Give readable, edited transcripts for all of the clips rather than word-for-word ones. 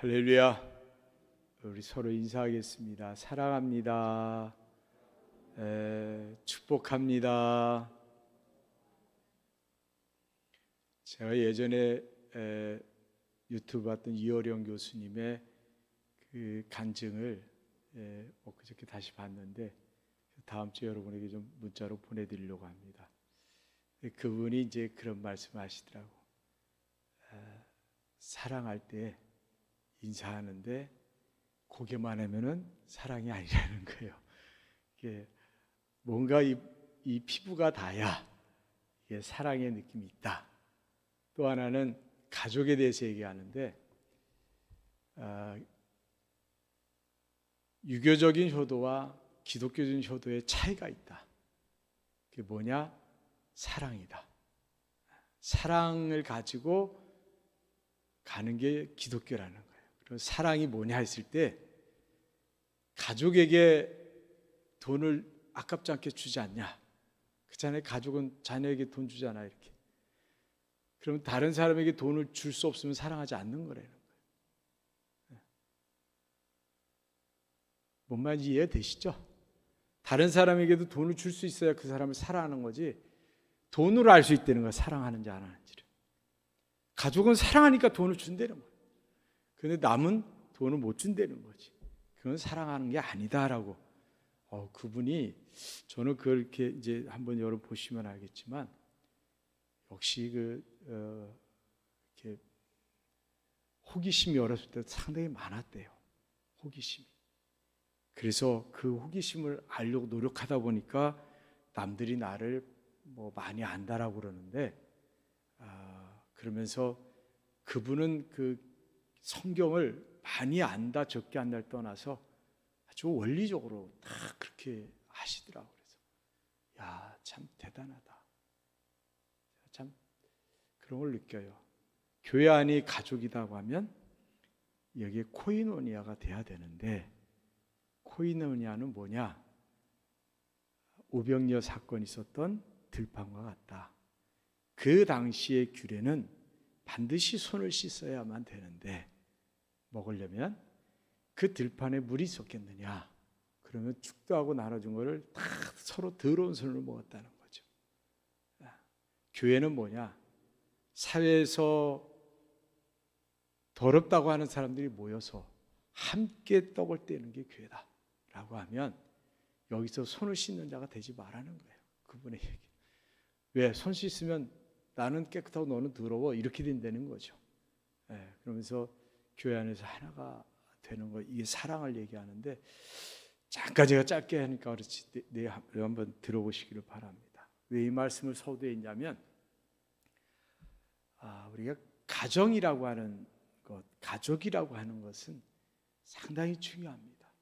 할렐루야. 우리 서로 인사하겠습니다. 사랑합니다. 축복합니다. 제가 예전에 유튜브 봤던 이어령 교수님의 그 간증을 엊그저께 다시 봤는데 다음 주에 여러분에게 좀 문자로 보내드리려고 합니다. 그분이 이제 그런 말씀하시더라고. 사랑할 때 인사하는데 고개만 하면은 사랑이 아니라는 거예요. 이게 뭔가 이 피부가 닿아야 이게 사랑의 느낌이 있다. 또 하나는 가족에 대해서 얘기하는데 유교적인 효도와 기독교적인 효도의 차이가 있다. 그게 뭐냐? 사랑이다. 사랑을 가지고 가는 게 기독교라는 거예요. 그리고 사랑이 뭐냐 했을 때 가족에게 돈을 아깝지 않게 주지 않냐. 그렇잖아요. 가족은 자녀에게 돈 주잖아요. 이렇게. 그러면 다른 사람에게 돈을 줄 수 없으면 사랑하지 않는 거라는 거예요. 뭔 말인지 이해되시죠? 다른 사람에게도 돈을 줄 수 있어야 그 사람을 사랑하는 거지, 돈으로 알 수 있다는 거야. 사랑하는지 안 하는지를. 가족은 사랑하니까 돈을 준다는 거예요. 그런데 남은 돈을 못 준다는 거지. 그건 사랑하는 게 아니다라고. 그분이, 저는 그렇게 이제 한번 여러분 보시면 알겠지만 역시 이렇게 호기심이 어렸을 때 상당히 많았대요. 호기심이. 그래서 그 호기심을 알려고 노력하다 보니까 남들이 나를 뭐 많이 안다라고 그러는데, 그러면서 그분은 그 성경을 많이 안다 적게 안다를 떠나서 아주 원리적으로 다 그렇게 하시더라고요. 그래서 야, 참 대단하다. 참 그런 걸 느껴요. 교회 안이 가족이라고 하면 여기에 코이노니아가 돼야 되는데, 코이노니아는 뭐냐? 오병이어 사건이 있었던 들판과 같다. 그 당시의 규례는 반드시 손을 씻어야만 되는데 먹으려면 그 들판에 물이 있었겠느냐? 그러면 축도하고 나눠준 거를 다 서로 더러운 손으로 먹었다는 거죠. 교회는 뭐냐? 사회에서 더럽다고 하는 사람들이 모여서 함께 떡을 떼는 게 교회다라고 하면 여기서 손을 씻는 자가 되지 말라는 거예요. 그분의 얘기. 왜? 손 씻으면 나는 깨끗하고 너는 더러워, 이렇게 된다는 거죠. 그러면서 교회 안에서 하나가 되는 거, 이게 사랑을 얘기하는데, 잠깐 제가 짧게 하니까 그렇지 내 한번 들어보시기를 바랍니다. 왜 이 말씀을 서두에 있냐면, 우리가 가정이라고 하는 것, 가족이라고 하는 것은 상당히 중요합니다.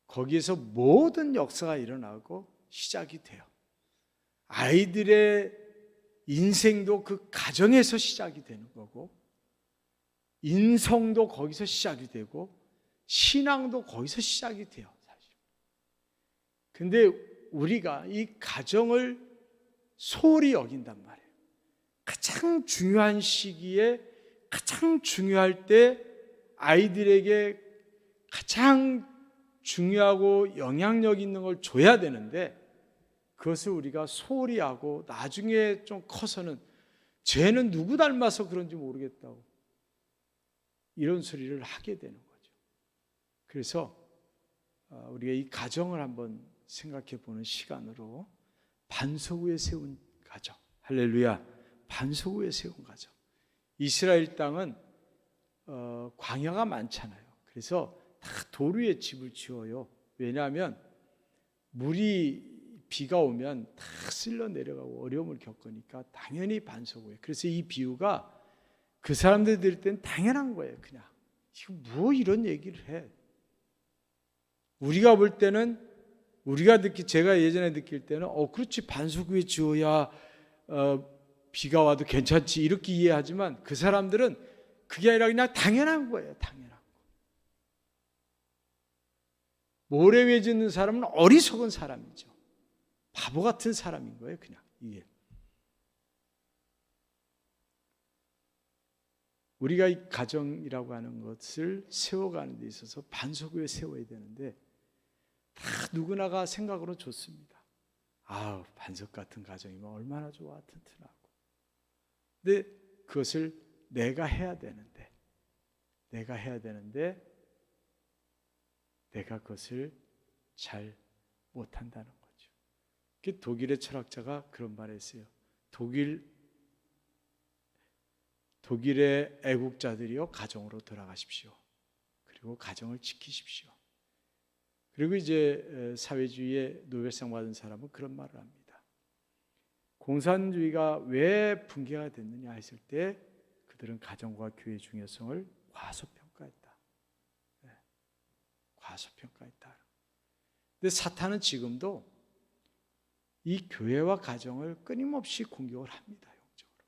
거기에서 모든 역사가 일어나고 시작이 돼요. 아이들의 인생도 그 가정에서 시작이 되는 거고, 인성도 거기서 시작이 되고, 신앙도 거기서 시작이 돼요, 사실. 근데 우리가 이 가정을 소홀히 여긴단 말이에요. 가장 중요한 시기에, 가장 중요할 때 아이들에게 가장 중요하고 영향력 있는 걸 줘야 되는데, 그것을 우리가 소홀히 하고 나중에 좀 커서는 쟤는 누구 닮아서 그런지 모르겠다고 이런 소리를 하게 되는 거죠. 그래서 우리가 이 가정을 한번 생각해 보는 시간으로, 반석 위에 세운 가정, 할렐루야, 반석 위에 세운 가정. 이스라엘 땅은 광야가 많잖아요. 그래서 다 돌 위에 집을 지어요. 왜냐하면 비가 오면 다 쓸려 내려가고 어려움을 겪으니까 당연히 반석 위에. 그래서 이 비유가 그 사람들 들을 땐 당연한 거예요. 그냥 이거 뭐 이런 얘기를 해. 우리가 볼 때는, 제가 예전에 느낄 때는 그렇지, 반석 위에 지어야 비가 와도 괜찮지, 이렇게 이해하지만 그 사람들은 그게 아니라 그냥 당연한 거예요. 당연한 거. 모래 위에 짓는 사람은 어리석은 사람이죠. 바보 같은 사람인 거예요. 그냥 이게. 우리가 이 가정이라고 하는 것을 세워가는 데 있어서 반석을 세워야 되는데 다 누구나가 생각으로 좋습니다. 반석 같은 가정이면 얼마나 좋아, 튼튼하고. 근데 그것을 내가 해야 되는데 내가 그것을 잘 못한다는 거죠. 독일의 철학자가 그런 말을 했어요. 독일의 애국자들이요, 가정으로 돌아가십시오. 그리고 가정을 지키십시오. 그리고 이제 사회주의의 노벨상 받은 사람은 그런 말을 합니다. 공산주의가 왜 붕괴가 됐느냐 했을 때 그들은 가정과 교회의 중요성을 과소평가했다. 과소평가했다. 근데 사탄은 지금도 이 교회와 가정을 끊임없이 공격을 합니다. 영적으로.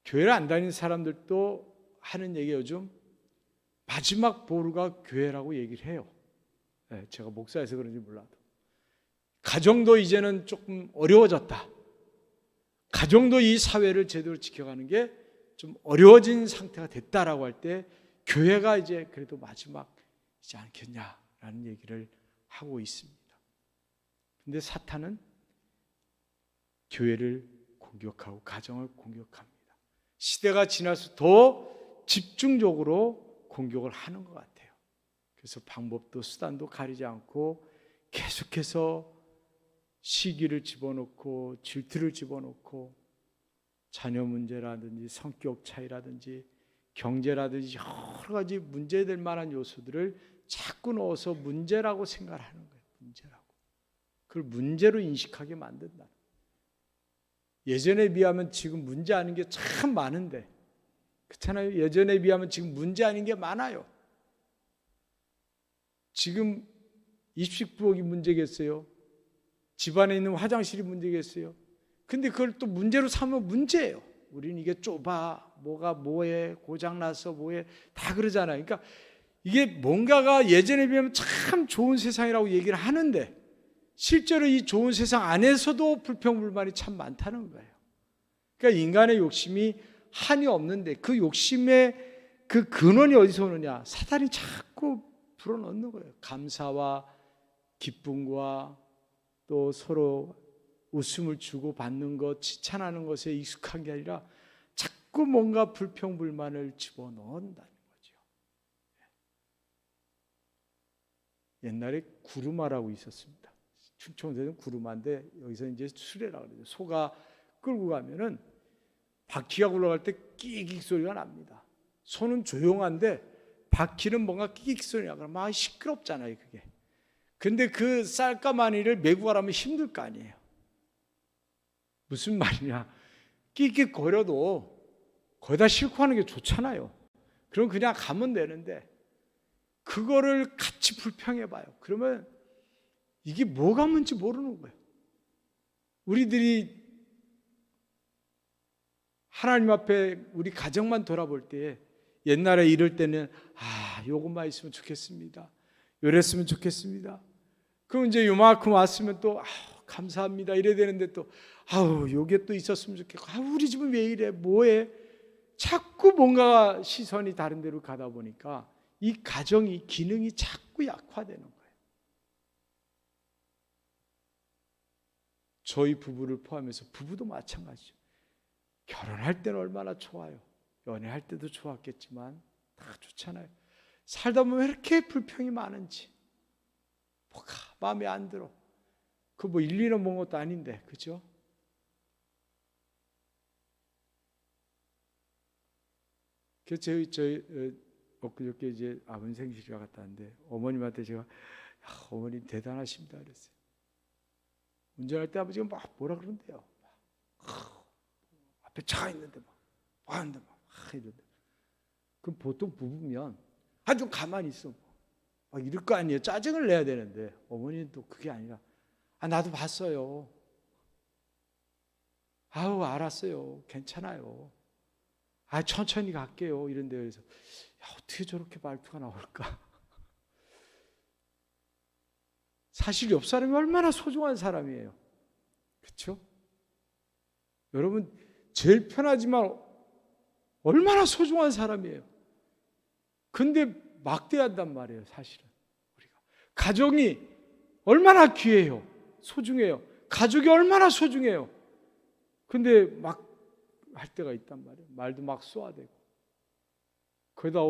교회를 안 다니는 사람들도 하는 얘기 요즘 마지막 보루가 교회라고 얘기를 해요. 제가 목사여서 그런지 몰라도. 가정도 이제는 조금 어려워졌다. 가정도 이 사회를 제대로 지켜가는 게 좀 어려워진 상태가 됐다라고 할 때 교회가 이제 그래도 마지막이지 않겠냐라는 얘기를 하고 있습니다. 근데 사탄은 교회를 공격하고 가정을 공격합니다. 시대가 지나서 더 집중적으로 공격을 하는 것 같아요. 그래서 방법도 수단도 가리지 않고 계속해서 시기를 집어넣고 질투를 집어넣고 자녀 문제라든지 성격 차이라든지 경제라든지 여러 가지 문제될 만한 요소들을 자꾸 넣어서 문제라고 생각하는 거예요. 문제라고. 그걸 문제로 인식하게 만든다. 예전에 비하면 지금 문제 아닌 게 참 많은데, 그렇잖아요. 예전에 비하면 지금 문제 아닌 게 많아요. 지금 입식 부엌이 문제겠어요? 집안에 있는 화장실이 문제겠어요? 근데 그걸 또 문제로 삼으면 문제예요. 우리는 이게 좁아, 뭐가 뭐해, 고장나서 뭐해, 다 그러잖아요. 그러니까 이게 뭔가가 예전에 비하면 참 좋은 세상이라고 얘기를 하는데 실제로 이 좋은 세상 안에서도 불평불만이 참 많다는 거예요. 그러니까 인간의 욕심이 한이 없는데 그 욕심의 그 근원이 어디서 오느냐? 사탄이 자꾸 불어넣는 거예요. 감사와 기쁨과 또 서로 웃음을 주고 받는 것, 칭찬하는 것에 익숙한 게 아니라 자꾸 뭔가 불평불만을 집어넣는다는 거죠. 옛날에 구루마라고 있었습니다. 충청도에는 구루마인데 여기서 이제 수레라고 그러죠. 소가 끌고 가면은 바퀴가 굴러갈 때 끼익 소리가 납니다. 소는 조용한데 바퀴는 뭔가 끼익 소리가 나고 막 시끄럽잖아요, 그게. 근데 그 쌀가마니를 메고 가라면 힘들 거 아니에요. 무슨 말이냐? 끽끽거려도 거기다 싣고 하는 게 좋잖아요. 그럼 그냥 가면 되는데 그거를 같이 불평해봐요. 그러면 이게 뭐가 뭔지 모르는 거예요. 우리들이 하나님 앞에 우리 가정만 돌아볼 때 옛날에 이럴 때는 요것만 있으면 좋겠습니다. 요랬으면 좋겠습니다. 그럼 이제 요만큼 왔으면 또 감사합니다 이래야 되는데 또 요게 또 있었으면 좋겠고 우리 집은 왜 이래 뭐해 자꾸 뭔가 시선이 다른 데로 가다 보니까 이 가정이 기능이 자꾸 약화되는 거예요. 저희 부부를 포함해서 부부도 마찬가지죠. 결혼할 때는 얼마나 좋아요. 연애할 때도 좋았겠지만 다 좋잖아요. 살다 보면 왜 이렇게 불평이 많은지 뭐가 마음에 안 들어. 그 뭐 일리는 먹은 것도 아닌데, 그죠? 그래서 저희 엊그저께 이제 아버님 생신이라 갔다 왔는데 어머님한테 제가 어머님 대단하십니다 그랬어요. 운전할 때 아버지가 막 뭐라 그러는데요. 앞에 차가 있는데 막 하는데 막 이런데. 그럼 보통 부부면 좀 가만히 있어. 막 이럴 거 아니에요. 짜증을 내야 되는데 어머니는 또 그게 아니라 나도 봤어요. 알았어요. 괜찮아요. 천천히 갈게요. 이런 데에서 어떻게 저렇게 말투가 나올까? 사실 옆 사람이 얼마나 소중한 사람이에요. 그렇죠? 여러분 제일 편하지만 얼마나 소중한 사람이에요. 근데 막대한단 말이에요, 사실은. 우리가 가정이 얼마나 귀해요. 소중해요. 가족이 얼마나 소중해요. 근데 막 할 때가 있단 말이에요. 말도 막 쏘아대고. 거기다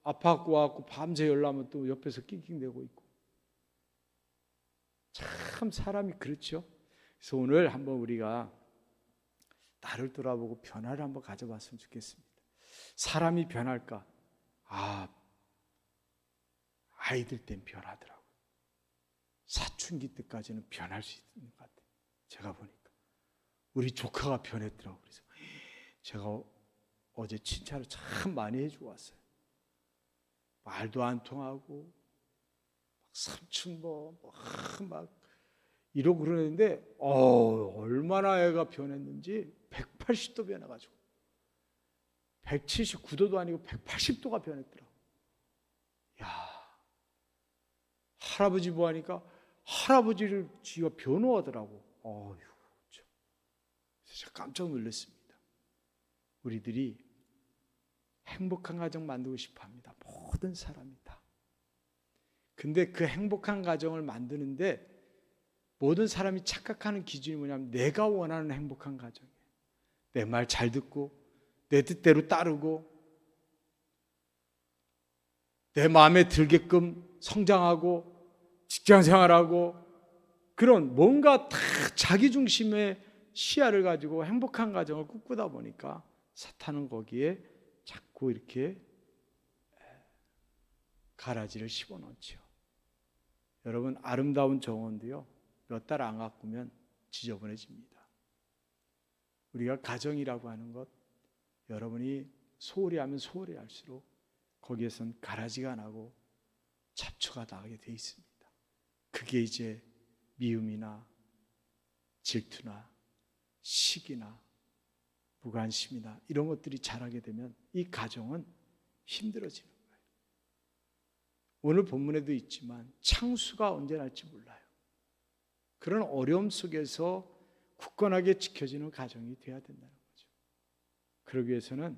아파갖고 와갖고 밤새 열나면 또 옆에서 낑낑대고 있고. 참 사람이 그렇죠. 그래서 오늘 한번 우리가 나를 돌아보고 변화를 한번 가져봤으면 좋겠습니다. 사람이 변할까? 아이들 땐 변하더라고요. 사춘기 때까지는 변할 수 있는 것 같아요. 제가 보니까 우리 조카가 변했더라고요. 그래서 제가 어제 칭찬을 참 많이 해주고 왔어요. 말도 안 통하고 삼촌 막 이러고 그러는데 얼마나 애가 변했는지 180도 변해가지고 179도도 아니고 180도가 변했더라고요. 야, 할아버지 보니까 할아버지를 지가 변호하더라고. 그래서 제가 깜짝 놀랐습니다. 우리들이 행복한 가정 만들고 싶어 합니다. 모든 사람이 다. 근데 그 행복한 가정을 만드는데 모든 사람이 착각하는 기준이 뭐냐면 내가 원하는 행복한 가정이에요. 내 말 잘 듣고 내 뜻대로 따르고 내 마음에 들게끔 성장하고 직장생활하고 그런 뭔가 다 자기 중심의 시야를 가지고 행복한 가정을 꿈꾸다 보니까 사탄은 거기에 자꾸 이렇게 가라지를 씹어넣죠. 여러분 아름다운 정원도요 몇 달 안 가꾸면 지저분해집니다. 우리가 가정이라고 하는 것 여러분이 소홀히 하면 소홀히 할수록 거기에선 가라지가 나고 잡초가 나게 돼 있습니다. 그게 이제 미움이나 질투나 시기나 무관심이나 이런 것들이 자라게 되면 이 가정은 힘들어지는 거예요. 오늘 본문에도 있지만 창수가 언제 날지 몰라요. 그런 어려움 속에서 굳건하게 지켜지는 가정이 되어야 된다는 거죠. 그러기 위해서는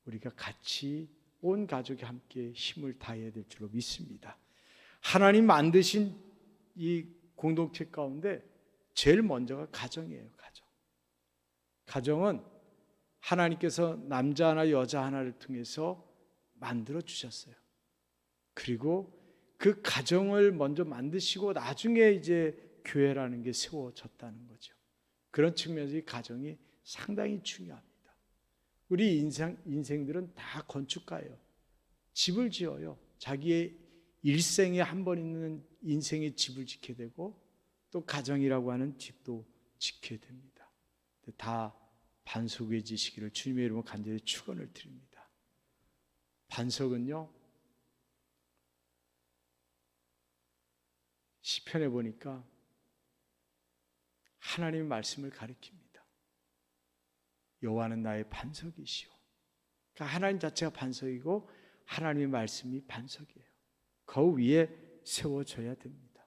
우리가 같이 온 가족이 함께 힘을 다해야 될 줄로 믿습니다. 하나님 만드신 이 공동체 가운데 제일 먼저가 가정이에요. 가정은 하나님께서 남자 하나 여자 하나를 통해서 만들어 주셨어요. 그리고 그 가정을 먼저 만드시고 나중에 이제 교회라는 게 세워졌다는 거죠. 그런 측면에서 이 가정이 상당히 중요합니다. 우리 인생들은 다 건축가예요. 집을 지어요. 자기의 일생에 한 번 있는 인생의 집을 지켜야 되고 또 가정이라고 하는 집도 지켜야 됩니다. 다 반석의 지시기를 주님의 이름으로 간절히 축원을 드립니다. 반석은요 시편에 보니까 하나님의 말씀을 가리킵니다. 여호와는 나의 반석이시오. 그러니까 하나님 자체가 반석이고 하나님의 말씀이 반석이에요. 그 위에 세워져야 됩니다.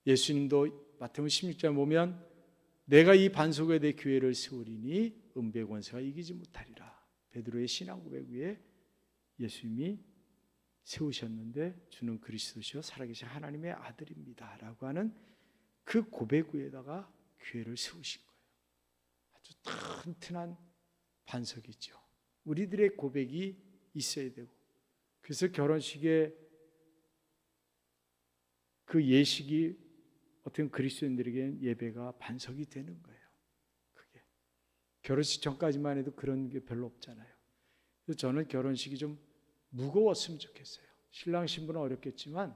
예수님도 마태복음 16장에 보면 내가 이 반석에 내 교회를 세우리니 은배 권세가 이기지 못하리라. 베드로의 신앙 고백 위에 예수님이 세우셨는데 주는 그리스도시요 살아계신 하나님의 아들입니다 라고 하는 그 고백 위에다가 교회를 세우신 거예요. 아주 튼튼한 반석이죠. 우리들의 고백이 있어야 되고 그래서 결혼식에 그 예식이 어떤 그리스도인들에게는 예배가 반석이 되는 거예요. 그게 결혼식 전까지만 해도 그런 게 별로 없잖아요. 그래서 저는 결혼식이 좀 무거웠으면 좋겠어요. 신랑 신부는 어렵겠지만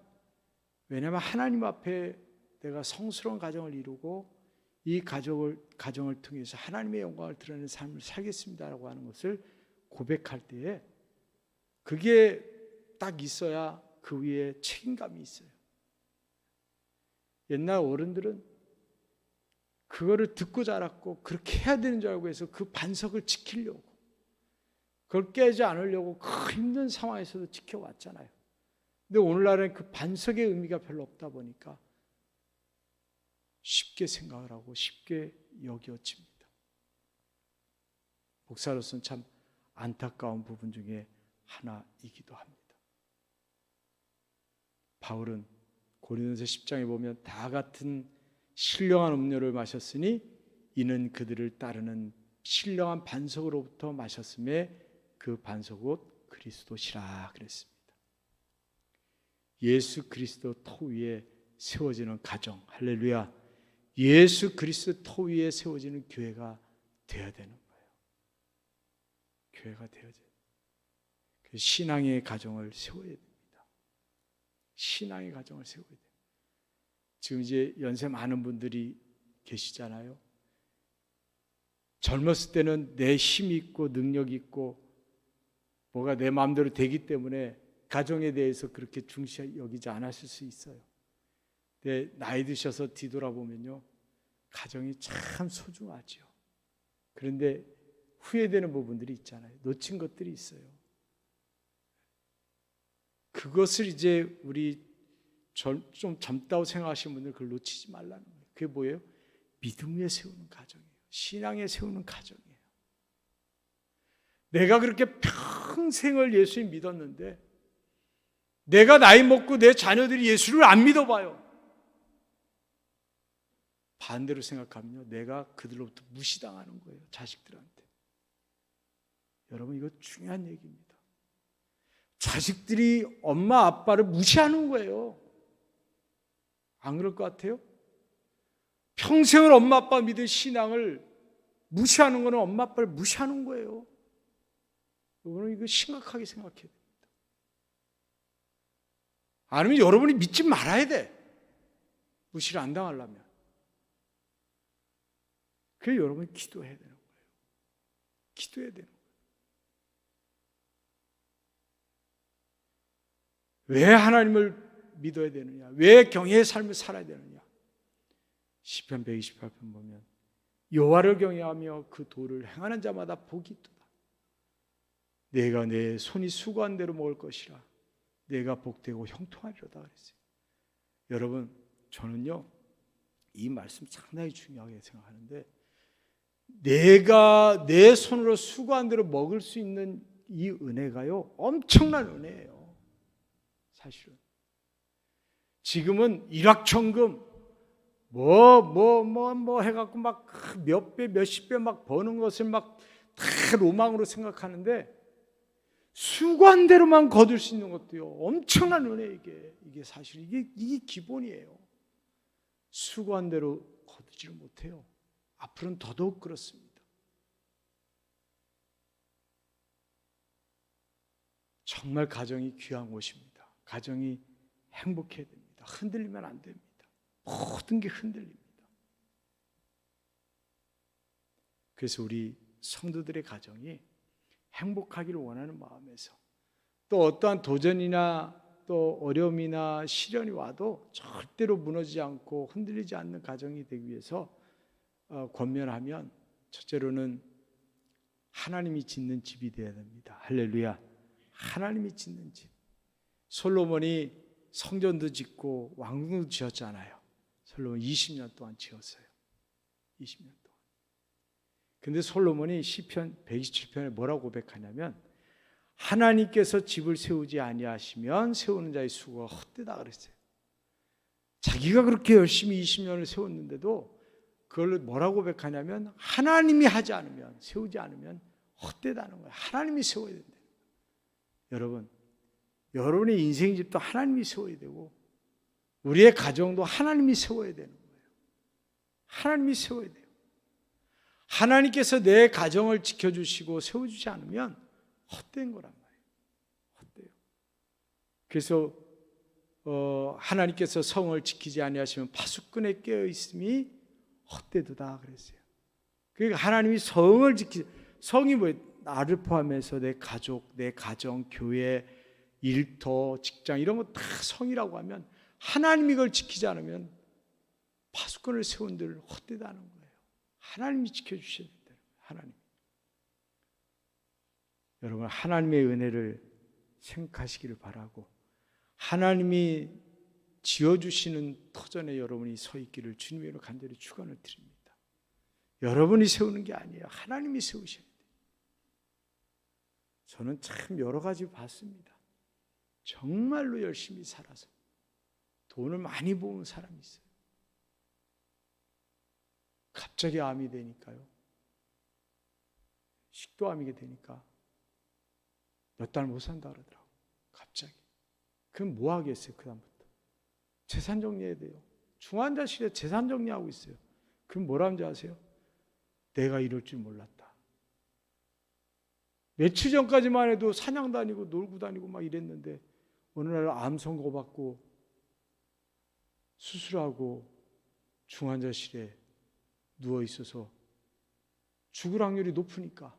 왜냐하면 하나님 앞에 내가 성스러운 가정을 이루고 이 가정을 통해서 하나님의 영광을 드러내는 삶을 살겠습니다라고 하는 것을 고백할 때에 그게 딱 있어야 그 위에 책임감이 있어요. 옛날 어른들은 그거를 듣고 자랐고 그렇게 해야 되는 줄 알고 해서 그 반석을 지키려고 그걸 깨지 않으려고 그 힘든 상황에서도 지켜왔잖아요. 근데 오늘날은 그 반석의 의미가 별로 없다 보니까 쉽게 생각을 하고 쉽게 여겨집니다. 목사로서는 참 안타까운 부분 중에 하나이기도 합니다. 바울은 고린도서 10장에 보면 다 같은 신령한 음료를 마셨으니 이는 그들을 따르는 신령한 반석으로부터 마셨음에 그 반석 곧 그리스도시라 그랬습니다. 예수 그리스도 터 위에 세워지는 가정, 할렐루야. 예수 그리스도 터 위에 세워지는 교회가 되어야 되는 거예요. 교회가 되어야 돼요. 신앙의 가정을 세워야 됩니다. 신앙의 가정을 세워야 돼요. 지금 이제 연세 많은 분들이 계시잖아요. 젊었을 때는 내 힘 있고 능력 있고 뭐가 내 마음대로 되기 때문에 가정에 대해서 그렇게 중시 여기지 않았을 수 있어요. 근데 나이 드셔서 뒤돌아보면요, 가정이 참 소중하죠. 그런데 후회되는 부분들이 있잖아요. 놓친 것들이 있어요. 그것을 이제 우리 좀 젊다고 생각하시는 분들 그걸 놓치지 말라는 거예요. 그게 뭐예요? 믿음 위에 세우는 가정이에요. 신앙에 세우는 가정이에요. 내가 그렇게 평생을 예수님 믿었는데 내가 나이 먹고 내 자녀들이 예수를 안 믿어봐요. 반대로 생각하면요, 내가 그들로부터 무시당하는 거예요. 자식들한테. 여러분, 이거 중요한 얘기입니다. 자식들이 엄마 아빠를 무시하는 거예요. 안 그럴 것 같아요? 평생을 엄마 아빠 믿은 신앙을 무시하는 거는 엄마 아빠를 무시하는 거예요. 여러분, 이거 심각하게 생각해야 됩니다. 아니면 여러분이 믿지 말아야 돼. 무시를 안 당하려면. 그래서 여러분이 기도해야 되는 거예요. 기도해야 되는 거예요. 왜 하나님을 믿어야 되느냐? 왜 경외의 삶을 살아야 되느냐? 시편 128편 보면 여호와를 경외하며 그 도를 행하는 자마다 복이 있도다. 내가 내 손이 수고한 대로 먹을 것이라. 내가 복되고 형통하리로다 그랬어요. 여러분, 저는요, 이 말씀 상당히 중요하게 생각하는데, 내가 내 손으로 수고한 대로 먹을 수 있는 이 은혜가요, 엄청난 은혜예요. 사실은 지금은 일확천금 뭐 해갖고 막 몇 배 몇십 배 막 버는 것을 막 다 로망으로 생각하는데, 수고한 대로만 거둘 수 있는 것도요, 엄청난 은혜. 이게 사실 이게 기본이에요. 수고한 대로 거두지를 못해요. 앞으로는 더더욱 그렇습니다. 정말 가정이 귀한 곳입니다. 가정이 행복해야 됩니다. 흔들리면 안 됩니다. 모든 게 흔들립니다. 그래서 우리 성도들의 가정이 행복하기를 원하는 마음에서, 또 어떠한 도전이나 또 어려움이나 시련이 와도 절대로 무너지지 않고 흔들리지 않는 가정이 되기 위해서 권면하면, 첫째로는 하나님이 짓는 집이 되어야 됩니다. 할렐루야. 하나님이 짓는 집. 솔로몬이 성전도 짓고 왕궁도 지었잖아요. 솔로몬 20년 동안 지었어요. 20년 동안. 근데 솔로몬이 시편 127편에 뭐라고 고백하냐면, 하나님께서 집을 세우지 아니하시면 세우는 자의 수고가 헛되다 그랬어요. 자기가 그렇게 열심히 20년을 세웠는데도 그걸 뭐라고 고백하냐면, 하나님이 하지 않으면, 세우지 않으면 헛되다는 거예요. 하나님이 세워야 된다. 여러분, 여러분의 인생 집도 하나님이 세워야 되고, 우리의 가정도 하나님이 세워야 되는 거예요. 하나님이 세워야 돼요. 하나님께서 내 가정을 지켜주시고 세워주지 않으면 헛된 거란 말이에요. 헛돼요. 그래서 하나님께서 성을 지키지 아니하시면 파수꾼에 깨어 있음이 헛되도다 그랬어요. 그러니까 하나님이 성을 성이 뭐예요? 나를 포함해서 내 가족, 내 가정, 교회, 일터, 직장 이런 거 다 성이라고 하면, 하나님이 그걸 지키지 않으면 파수꾼을 세운 들 헛되다는 거예요. 하나님이 지켜주셔야 된다. 하나님. 여러분, 하나님의 은혜를 생각하시기를 바라고, 하나님이 지어주시는 터전에 여러분이 서 있기를 주님으로 간절히 축원을 드립니다. 여러분이 세우는 게 아니에요. 하나님이 세우셔야 돼요. 저는 참 여러 가지 봤습니다. 정말로 열심히 살아서 돈을 많이 모은 사람이 있어요. 갑자기 암이 되니까요. 식도암이 되니까 몇 달 못 산다 그러더라고요. 갑자기. 그럼 뭐 하겠어요? 그 다음부터 재산 정리해야 돼요. 중환자실에 재산 정리하고 있어요. 그럼 뭐라는지 아세요? 내가 이럴 줄 몰랐다. 며칠 전까지만 해도 사냥 다니고 놀고 다니고 막 이랬는데 어느 날 암 선고받고 수술하고 중환자실에 누워 있어서 죽을 확률이 높으니까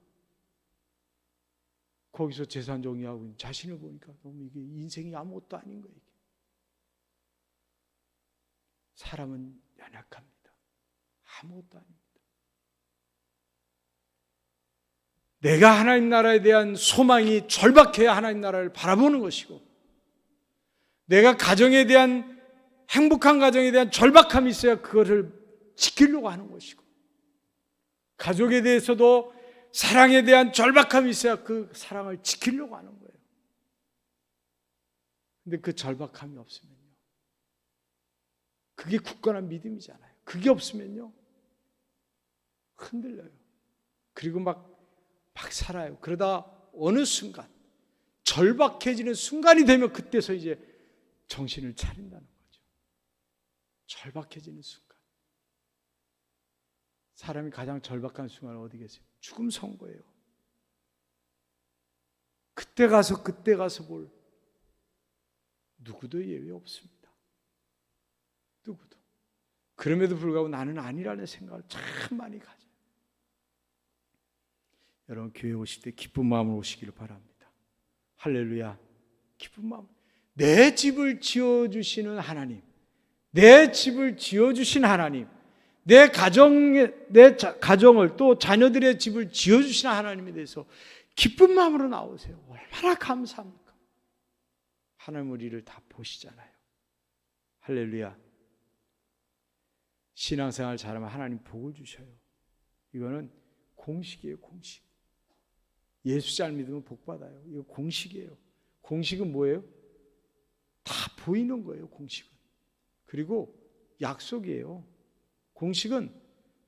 거기서 재산 정리하고 있는 자신을 보니까 너무 이게 인생이 아무것도 아닌 거예요. 이게. 사람은 연약합니다. 아무것도 아닙니다. 내가 하나님 나라에 대한 소망이 절박해야 하나님 나라를 바라보는 것이고, 내가 가정에 대한 행복한 가정에 대한 절박함이 있어야 그것을 지키려고 하는 것이고, 가족에 대해서도 사랑에 대한 절박함이 있어야 그 사랑을 지키려고 하는 거예요. 근데 그 절박함이 없으면요, 그게 굳건한 믿음이잖아요. 그게 없으면요 흔들려요. 그리고 막 살아요. 그러다 어느 순간 절박해지는 순간이 되면 그때서 이제 정신을 차린다는 거죠. 절박해지는 순간. 사람이 가장 절박한 순간은 어디 계세요? 죽음 선고예요. 그때 가서 볼 누구도 예외 없습니다. 누구도. 그럼에도 불구하고 나는 아니라는 생각을 참 많이 가져요. 여러분, 교회 오실 때 기쁜 마음으로 오시기를 바랍니다. 할렐루야. 기쁜 마음. 내 집을 지어주시는 하나님, 내 집을 지어주신 하나님, 내 가정을 또 자녀들의 집을 지어주시는 하나님에 대해서 기쁜 마음으로 나오세요. 얼마나 감사합니까? 하나님 우리를 다 보시잖아요. 할렐루야. 신앙생활 잘하면 하나님 복을 주셔요. 이거는 공식이에요. 공식. 예수 잘 믿으면 복 받아요. 이거 공식이에요. 공식은 뭐예요? 다 보이는 거예요. 공식은. 그리고 약속이에요. 공식은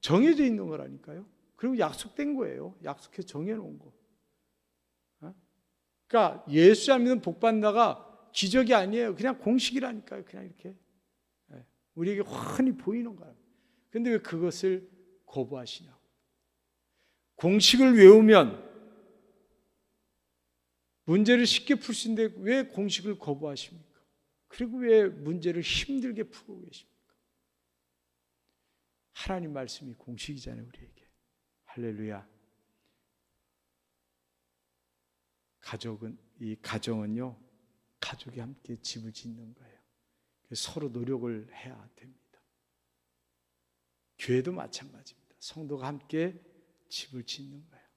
정해져 있는 거라니까요. 그리고 약속된 거예요. 약속해서 정해놓은 거. 그러니까 예수 잘 믿으면 복 받는다가 기적이 아니에요. 그냥 공식이라니까요. 그냥 이렇게 우리에게 훤히 보이는 거예요. 그런데 왜 그것을 거부하시냐고. 공식을 외우면 문제를 쉽게 풀 수 있는데 왜 공식을 거부하십니까? 그리고 왜 문제를 힘들게 풀고 계십니까? 하나님 말씀이 공식이잖아요, 우리에게. 할렐루야. 이 가정은요, 가족이 함께 집을 짓는 거예요. 서로 노력을 해야 됩니다. 교회도 마찬가지입니다. 성도가 함께 집을 짓는 거예요.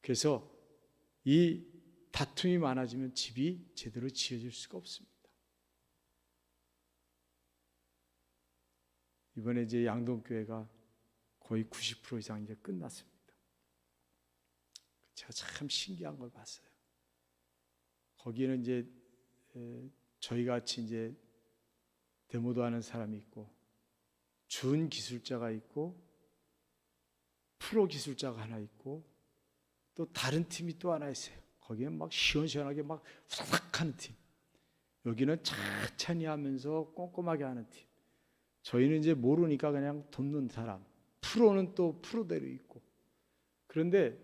그래서 이 다툼이 많아지면 집이 제대로 지어질 수가 없습니다. 이번에 이제 양동교회가 거의 90% 이상 이제 끝났습니다. 제가 참 신기한 걸 봤어요. 거기에는 이제 저희 같이 이제 데모도 하는 사람이 있고, 준 기술자가 있고, 프로 기술자가 하나 있고, 또 다른 팀이 또 하나 있어요. 거기는 막 시원시원하게 막 후다닥 하는 팀. 여기는 천천히 하면서 꼼꼼하게 하는 팀. 저희는 이제 모르니까 그냥 돕는 사람. 프로는 또 프로대로 있고. 그런데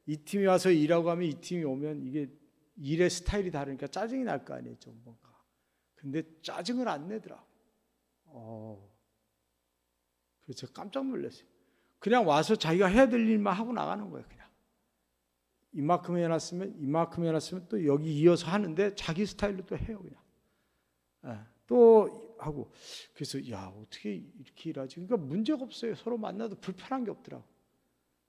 이 팀이 와서 일하고 하면 이 팀이 오면 이게 일의 스타일이 다르니까 짜증이 날 거 아니에요, 좀 뭔가. 근데 짜증을 안 내더라고. 그래서 제가 깜짝 놀랐어요. 그냥 와서 자기가 해야 될 일만 하고 나가는 거예요, 그냥. 이만큼 해놨으면 또 여기 이어서 하는데 자기 스타일로 또 해요, 그냥. 또 하고. 그래서 야, 어떻게 이렇게 일하지? 그러니까 문제가 없어요. 서로 만나도 불편한 게 없더라고.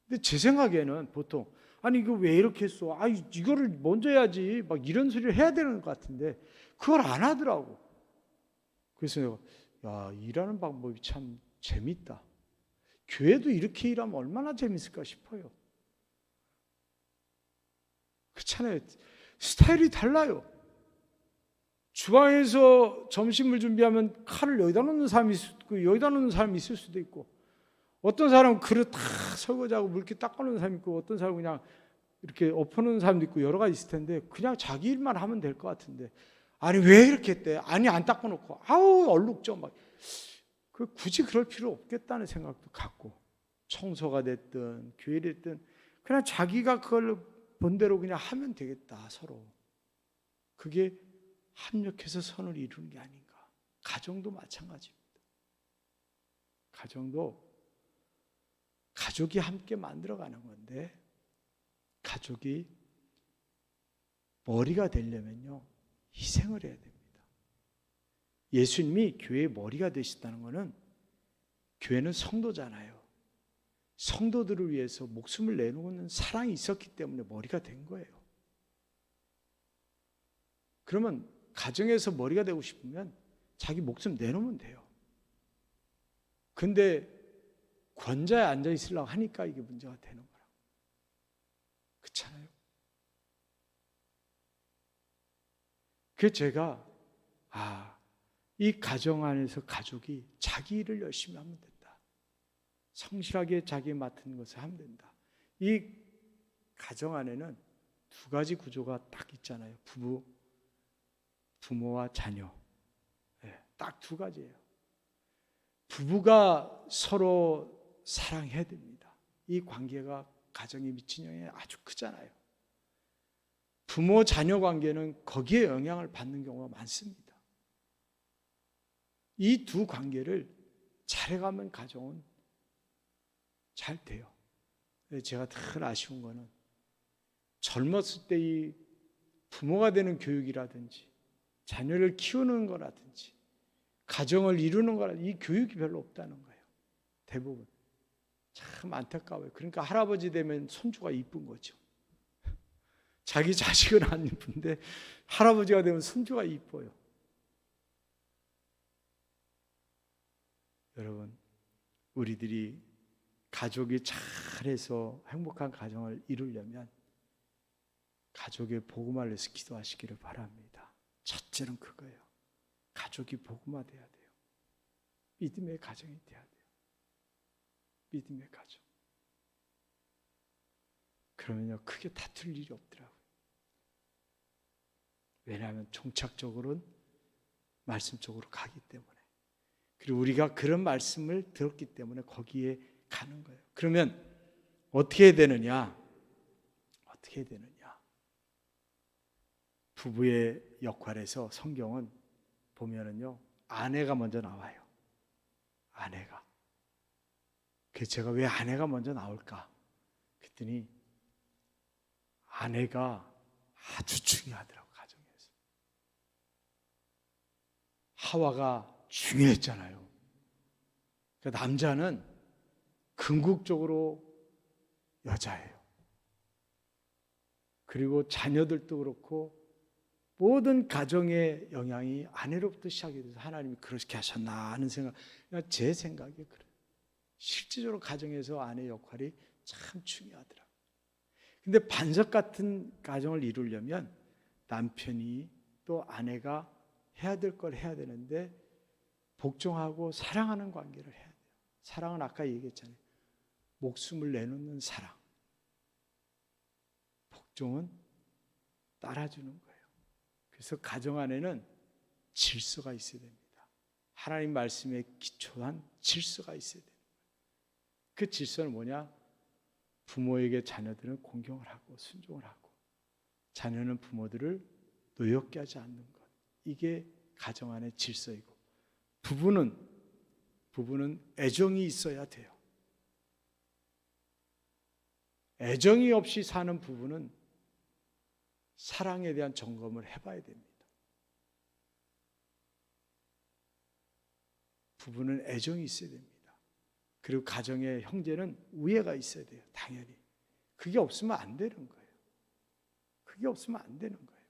근데 제 생각에는 보통 아니 이거 왜 이렇게 했어? 아, 이거를 먼저 해야지. 막 이런 소리를 해야 되는 것 같은데 그걸 안 하더라고. 그래서 내가 야, 일하는 방법이 참 재밌다. 교회도 이렇게 일하면 얼마나 재밌을까 싶어요. 그렇잖아요. 스타일이 달라요. 주방에서 점심을 준비하면 칼을 여기다 놓는 사람이 있고 여기다 놓는 사람이 있을 수도 있고, 어떤 사람은 그릇 다 설거지하고 물기 닦아놓는 사람이 있고, 어떤 사람은 그냥 이렇게 엎어놓는 사람도 있고, 여러 가지 있을 텐데 그냥 자기 일만 하면 될 것 같은데, 아니 왜 이렇게 했대? 아니 안 닦아놓고 아우 얼룩져 막. 굳이 그럴 필요 없겠다는 생각도 갖고, 청소가 됐든 교회 됐든 그냥 자기가 그걸 본대로 그냥 하면 되겠다. 서로 그게 합력해서 선을 이루는 게 아닌가. 가정도 마찬가지입니다. 가족이 함께 만들어가는 건데, 가족이 머리가 되려면요 희생을 해야 됩니다. 예수님이 교회의 머리가 되셨다는 것은, 교회는 성도잖아요. 성도들을 위해서 목숨을 내놓는 사랑이 있었기 때문에 머리가 된 거예요. 그러면 가정에서 머리가 되고 싶으면 자기 목숨 내놓으면 돼요. 근데 권좌에 앉아 있으려고 하니까 이게 문제가 되는 거라고. 그렇잖아요. 그래서 제가 이 가정 안에서 가족이 자기 일을 열심히 하면 된다. 성실하게 자기 맡은 것을 하면 된다. 이 가정 안에는 두 가지 구조가 딱 있잖아요. 부모와 자녀. 딱 두 가지예요. 부부가 서로 사랑해야 됩니다. 이 관계가 가정에 미친 영향이 아주 크잖아요. 부모 자녀 관계는 거기에 영향을 받는 경우가 많습니다. 이 두 관계를 잘해가면 가정은 잘 돼요. 제가 늘 아쉬운 거는, 젊었을 때 이 부모가 되는 교육이라든지 자녀를 키우는 거라든지 가정을 이루는 거라든지 이 교육이 별로 없다는 거예요. 대부분. 참 안타까워요. 그러니까 할아버지 되면 손주가 이쁜 거죠. 자기 자식은 안 이쁜데 할아버지가 되면 손주가 이뻐요. 여러분, 우리들이 가족이 잘해서 행복한 가정을 이루려면 가족의 복음화를 위해서 기도하시기를 바랍니다. 첫째는 그거예요. 가족이 복음화돼야 돼요. 믿음의 가정이 돼야 돼요. 믿음의 가정. 그러면요 크게 다툴 일이 없더라고요. 왜냐하면 종착적으로는 말씀 쪽으로 가기 때문에, 그리고 우리가 그런 말씀을 들었기 때문에 거기에 가는 거예요. 그러면 어떻게 되느냐? 어떻게 되느냐? 부부의 역할에서 성경은 보면은요 아내가 먼저 나와요. 아내가. 그래서 제가 왜 아내가 먼저 나올까? 그랬더니 아내가 아주 중요하더라고요. 가정에서. 하와가 중요했잖아요. 그러니까 남자는 궁극적으로 여자예요. 그리고 자녀들도 그렇고 모든 가정의 영향이 아내로부터 시작이 돼서 하나님이 그렇게 하셨나 하는 생각, 제 생각이 그래요. 실질적으로 가정에서 아내의 역할이 참 중요하더라고요. 근데 반석 같은 가정을 이루려면 남편이 또 아내가 해야 될 걸 해야 되는데 복종하고 사랑하는 관계를 해야 돼요. 사랑은 아까 얘기했잖아요. 목숨을 내놓는 사랑. 복종은 따라주는 거예요. 그래서 가정 안에는 질서가 있어야 됩니다. 하나님 말씀에 기초한 질서가 있어야 돼요. 그 질서는 뭐냐? 부모에게 자녀들은 공경을 하고 순종을 하고, 자녀는 부모들을 노엽게 하지 않는 것. 이게 가정 안의 질서이고, 부부는 애정이 있어야 돼요. 애정이 없이 사는 부부는 사랑에 대한 점검을 해봐야 됩니다. 부부는 애정이 있어야 됩니다. 그리고 가정의 형제는 우애가 있어야 돼요. 당연히. 그게 없으면 안 되는 거예요. 그게 없으면 안 되는 거예요.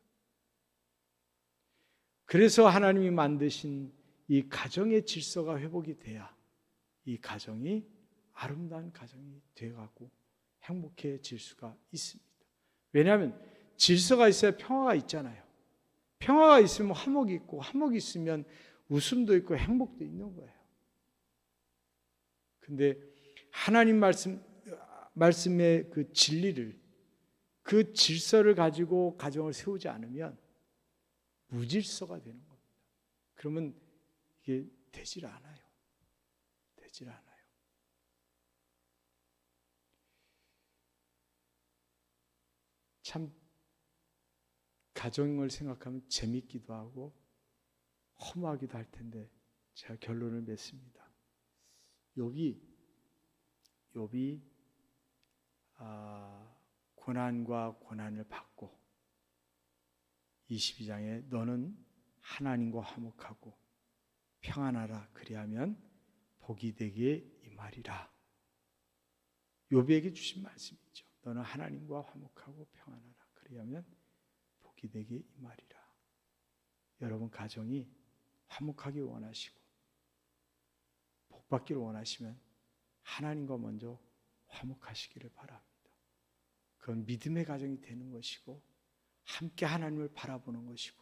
그래서 하나님이 만드신 이 가정의 질서가 회복이 돼야 이 가정이 아름다운 가정이 되어가고 행복해질 수가 있습니다. 왜냐하면 질서가 있어야 평화가 있잖아요. 평화가 있으면 화목이 있고, 화목이 있으면 웃음도 있고 행복도 있는 거예요. 근데 하나님 말씀의 그 진리를, 그 질서를 가지고 가정을 세우지 않으면 무질서가 되는 겁니다. 그러면 이게 되질 않아요. 되질 않아요. 참 가정을 생각하면 재밌기도 하고 허무하기도 할 텐데 제가 결론을 맺습니다. 욥이 고난과 고난을 받고 22장에 너는 하나님과 화목하고 평안하라 그리하면 복이 되게 이 말이라. 욥에게 주신 말씀이죠. 너는 하나님과 화목하고 평안하라 그리하면 복이 되게 이 말이라. 여러분 가정이 화목하기 원하시고 복받기를 원하시면 하나님과 먼저 화목하시기를 바랍니다. 그건 믿음의 가정이 되는 것이고 함께 하나님을 바라보는 것이고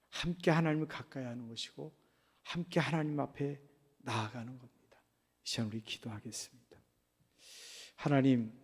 함께 하나님을 가까이 하는 것이고 함께 하나님 앞에 나아가는 겁니다. 이 시간 우리 기도하겠습니다. 하나님,